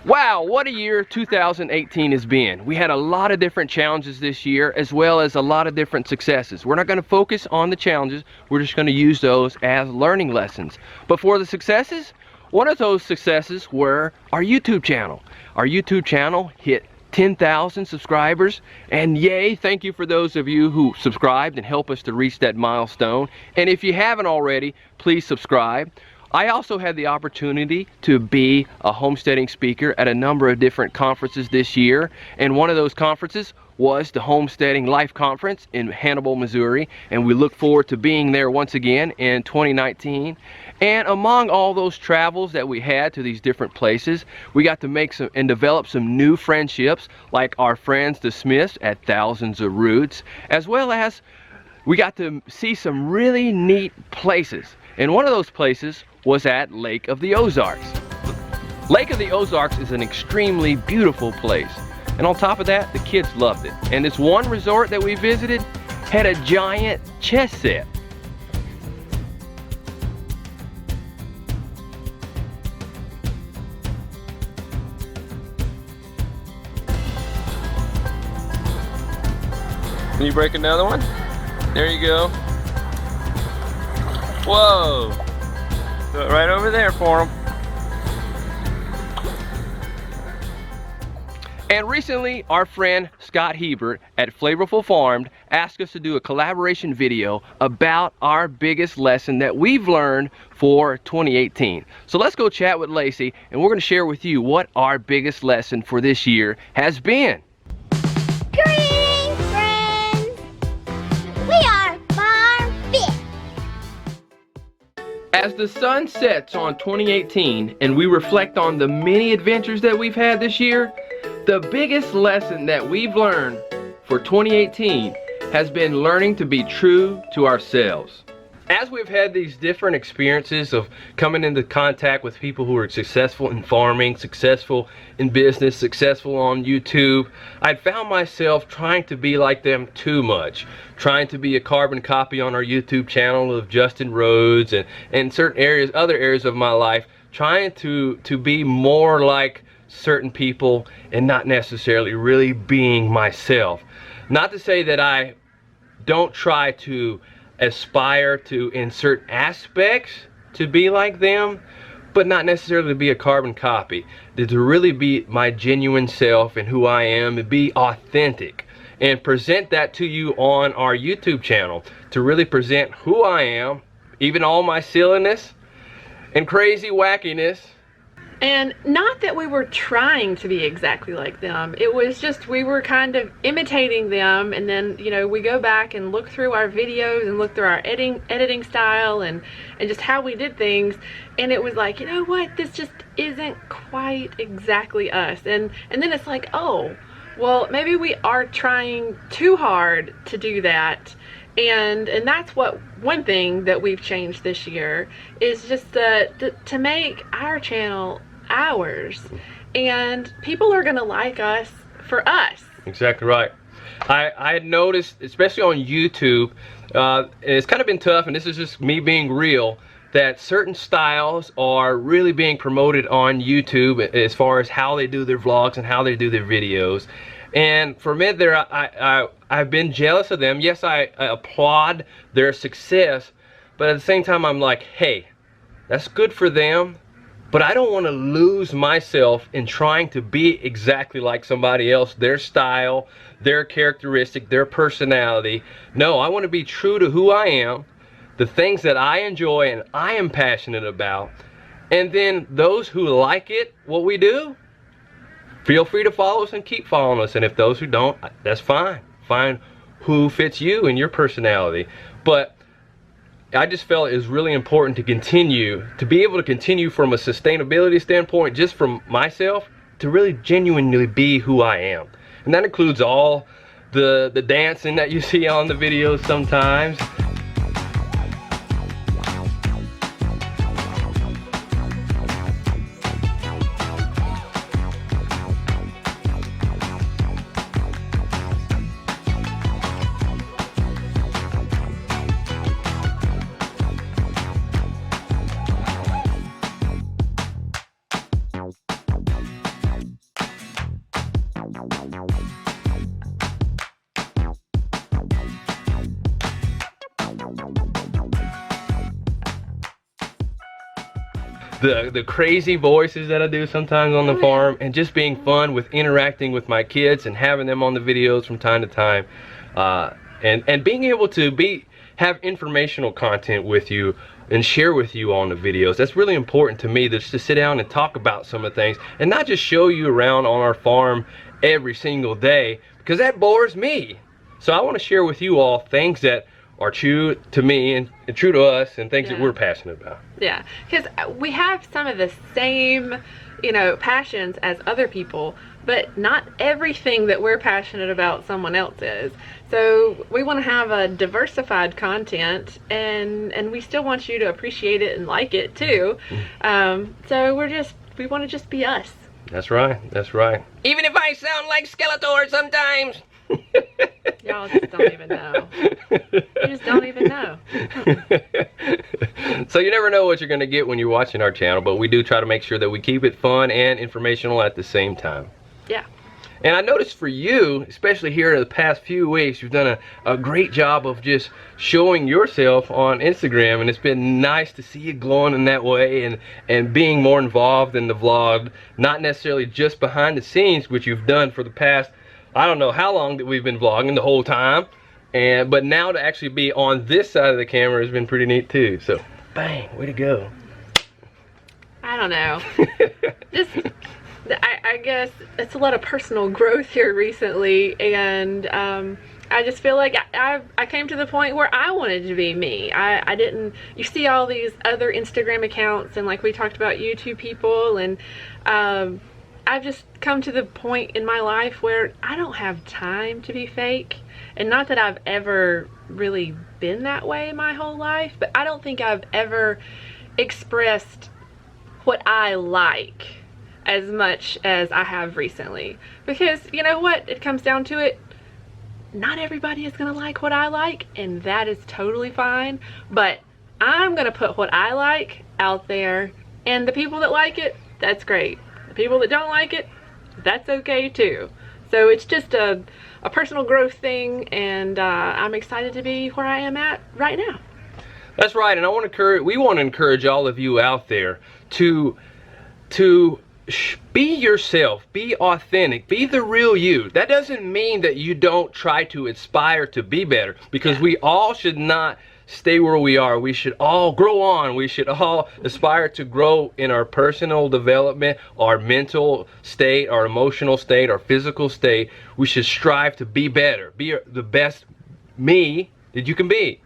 Wow, what a year 2018 has been. We had a lot of different challenges this year, as well as a lot of different successes. We're not going to focus on the challenges, we're just going to use those as learning lessons. But for the successes, one of those successes were our YouTube channel. Our YouTube channel hit 10,000 subscribers, and yay, thank you for those of you who subscribed and helped us to reach that milestone. And if you haven't already, please subscribe. I also had the opportunity to be a homesteading speaker at a number of different conferences this year, and one of those conferences was the Homesteading Life Conference in Hannibal, Missouri, and we look forward to being there once again in 2019. And among all those travels that we had to these different places, we got to make some and develop some new friendships, like our friends the Smiths at Thousands of Roots, as well as we got to see some really neat places. And one of those places was at Lake of the Ozarks. Lake of the Ozarks is an extremely beautiful place. And on top of that, the kids loved it. And this one resort that we visited had a giant chess set. Can you break another one? There you go. Whoa! Do it right over there for them. And recently, our friend Scott Hebert at Flavorful Farmed asked us to do a collaboration video about our biggest lesson that we've learned for 2018. So let's go chat with Lacie, and we're going to share with you what our biggest lesson for this year has been. Greetings, friends! We are Farm Fit. As the sun sets on 2018 and we reflect on the many adventures that we've had this year, the biggest lesson that we've learned for 2018 has been learning to be true to ourselves. As we've had these different experiences of coming into contact with people who are successful in farming, successful in business, successful on YouTube, I'd found myself trying to be like them too much. Trying to be a carbon copy on our YouTube channel of Justin Rhodes and certain areas, other areas of my life, trying to be more like certain people and not necessarily really being myself. Not to say that I don't try to aspire to in certain aspects to be like them, but not necessarily to be a carbon copy. To really be my genuine self and who I am, and be authentic and present that to you on our YouTube channel, to really present who I am, even all my silliness and crazy wackiness. And not that we were trying to be exactly like them. It was just we were kind of imitating them, and then, you know, we go back and look through our videos and look through our editing style and just how we did things, and it was like, you know what, this just isn't quite exactly us. And then it's like, oh, well, maybe we are trying too hard to do that. And that's what one thing that we've changed this year is just to make our channel ours, and people are gonna like us for us. Exactly right. I had noticed, especially on YouTube, and it's kind of been tough, and this is just me being real, that certain styles are really being promoted on YouTube as far as how they do their vlogs and how they do their videos. And for a minute there, I've been jealous of them. Yes, I applaud their success, but at the same time, I'm like, hey, that's good for them, but I don't want to lose myself in trying to be exactly like somebody else, their style, their characteristic, their personality. No, I want to be true to who I am, the things that I enjoy and I am passionate about. And then those who like it, what we do, feel free to follow us and keep following us. And if those who don't, that's fine. Find who fits you and your personality. But I just felt it was really important to continue, to be able to continue from a sustainability standpoint, just from myself, to really genuinely be who I am. And that includes all the dancing that you see on the videos sometimes. The crazy voices that I do sometimes on the farm, and just being fun with interacting with my kids and having them on the videos from time to time, and being able to have informational content with you and share with you on the videos. That's really important to me, just to sit down and talk about some of the things and not just show you around on our farm every single day, because that bores me. So I want to share with you all things that are true to me and true to us, and things that we're passionate about. Yeah, because we have some of the same, you know, passions as other people, but not everything that we're passionate about someone else is. So we want to have a diversified content, and we still want you to appreciate it and like it too. So we want to just be us. That's right, that's right. Even if I sound like Skeletor sometimes. Y'all just don't even know. You just don't even know. So you never know what you're going to get when you're watching our channel, but we do try to make sure that we keep it fun and informational at the same time. Yeah. And I noticed for you, especially here in the past few weeks, you've done a great job of just showing yourself on Instagram, and it's been nice to see you glowing in that way and being more involved in the vlog, not necessarily just behind the scenes, which you've done for the past, I don't know how long that we've been vlogging, the whole time, but now to actually be on this side of the camera has been pretty neat too. So, bang, way to go. I don't know. I guess it's a lot of personal growth here recently, and I just feel like I came to the point where I wanted to be me. I didn't, you see all these other Instagram accounts, and like we talked about YouTube people, and I've just come to the point in my life where I don't have time to be fake. And not that I've ever really been that way my whole life, but I don't think I've ever expressed what I like as much as I have recently. Because you know what, it comes down to it, not everybody is gonna like what I like, and that is totally fine, but I'm gonna put what I like out there, and the people that like it, that's great. The people that don't like it, that's okay too. So it's just a personal growth thing, and I'm excited to be where I am at right now. That's right, and we want to encourage all of you out there to be yourself, be authentic, be the real you. That doesn't mean that you don't try to aspire to be better, because we all should not stay where we are. We should all grow on. We should all aspire to grow in our personal development, our mental state, our emotional state, our physical state. We should strive to be better, be the best me that you can be.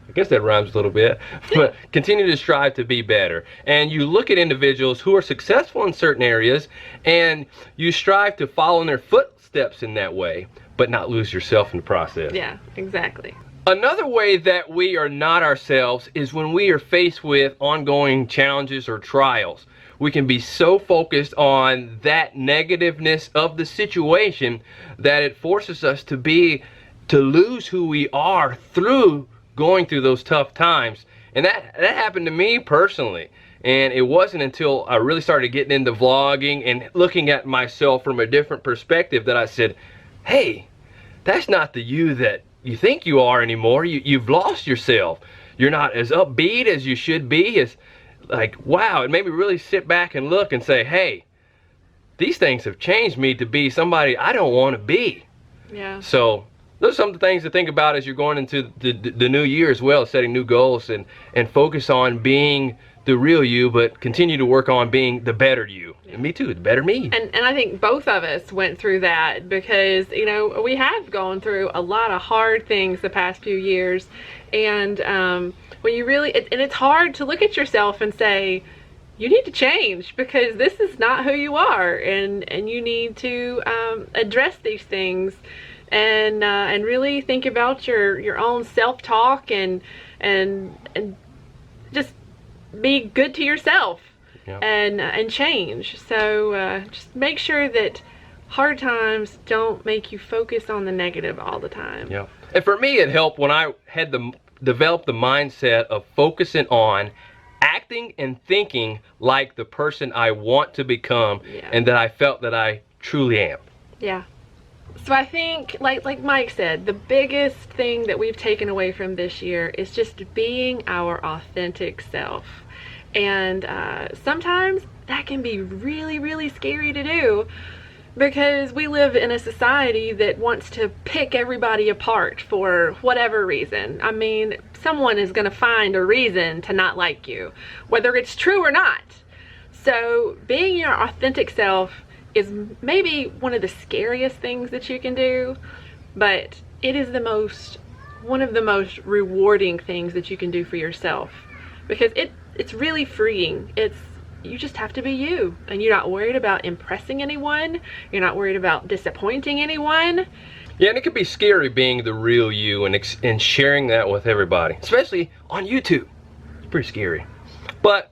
I guess that rhymes a little bit, but continue to strive to be better. And you look at individuals who are successful in certain areas, and you strive to follow in their footsteps in that way, but not lose yourself in the process. Yeah, exactly. Another way that we are not ourselves is when we are faced with ongoing challenges or trials. We can be so focused on that negativeness of the situation that it forces us to lose who we are through going through those tough times. And that happened to me personally. And it wasn't until I really started getting into vlogging and looking at myself from a different perspective that I said, hey, that's not the you that you think you are anymore. You've lost yourself. You're not as upbeat as you should be. It's like, wow, it made me really sit back and look and say, hey, these things have changed me to be somebody I don't want to be. Yeah. So those are some of the things to think about as you're going into the new year as well, setting new goals and focus on being the real you, but continue to work on being the better you. Yeah. And me too, the better me. And I think both of us went through that, because you know, we have gone through a lot of hard things the past few years, and when you really, and it's hard to look at yourself and say, you need to change, because this is not who you are, and you need to address these things, and really think about your own self-talk and just be good to yourself. Yep. and change. So just make sure that hard times don't make you focus on the negative all the time. Yeah. And for me, it helped when I had develop the mindset of focusing on acting and thinking like the person I want to become, and that I felt that I truly am. Yeah. So I think, like Mike said, the biggest thing that we've taken away from this year is just being our authentic self. And sometimes that can be really, really scary to do, because we live in a society that wants to pick everybody apart for whatever reason. I mean, someone is going to find a reason to not like you, whether it's true or not. So being your authentic self is maybe one of the scariest things that you can do, but it is one of the most rewarding things that you can do for yourself, because it's really freeing. You just have to be you, and you're not worried about impressing anyone. You're not worried about disappointing anyone. Yeah, and it can be scary being the real you and sharing that with everybody, especially on YouTube. It's pretty scary. But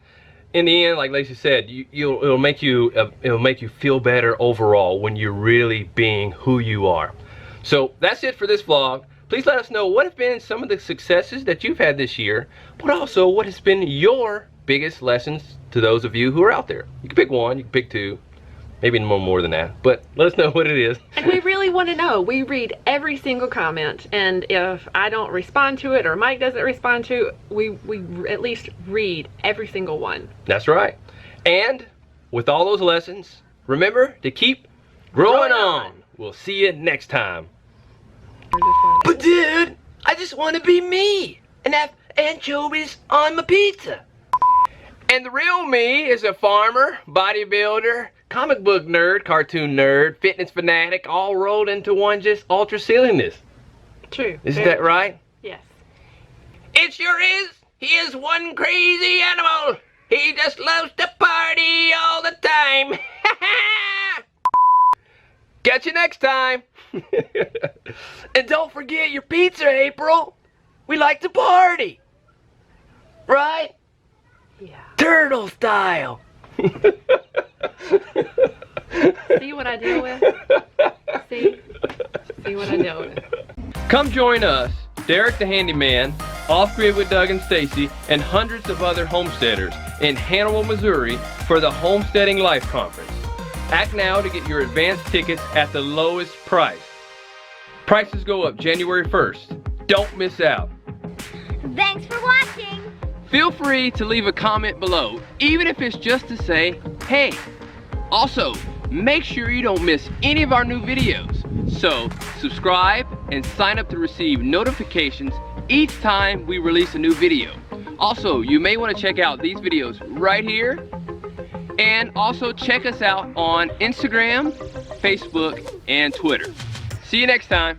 in the end, like Lacie said, it'll make you feel better overall when you're really being who you are. So that's it for this vlog. Please let us know what have been some of the successes that you've had this year, but also what has been your biggest lessons to those of you who are out there. You can pick one, you can pick two, maybe more than that, but let us know what it is. And we really want to know. We read every single comment, and if I don't respond to it or Mike doesn't respond to it, we at least read every single one. That's right. And with all those lessons, remember to keep growing on. We'll see you next time. But dude, I just want to be me and have anchovies on my pizza. And the real me is a farmer, bodybuilder, comic book nerd, cartoon nerd, fitness fanatic, all rolled into one just ultra silliness. True. Isn't that right? Yes. It sure is. He is one crazy animal. He just loves to party all the time. Catch you next time. And don't forget your pizza, April. We like to party. Right? Yeah. Turtle style. See what I deal with? See what I deal with. Come join us, Derek the Handyman, Off Grid with Doug and Stacy, and hundreds of other homesteaders in Hannibal, Missouri for the Homesteading Life Conference. Act now to get your advance tickets at the lowest price. Prices go up January 1st. Don't miss out. Thanks for watching. Feel free to leave a comment below, even if it's just to say, hey. Also, make sure you don't miss any of our new videos. So, subscribe and sign up to receive notifications each time we release a new video. Also, you may want to check out these videos right here. And also check us out on Instagram, Facebook, and Twitter. See you next time.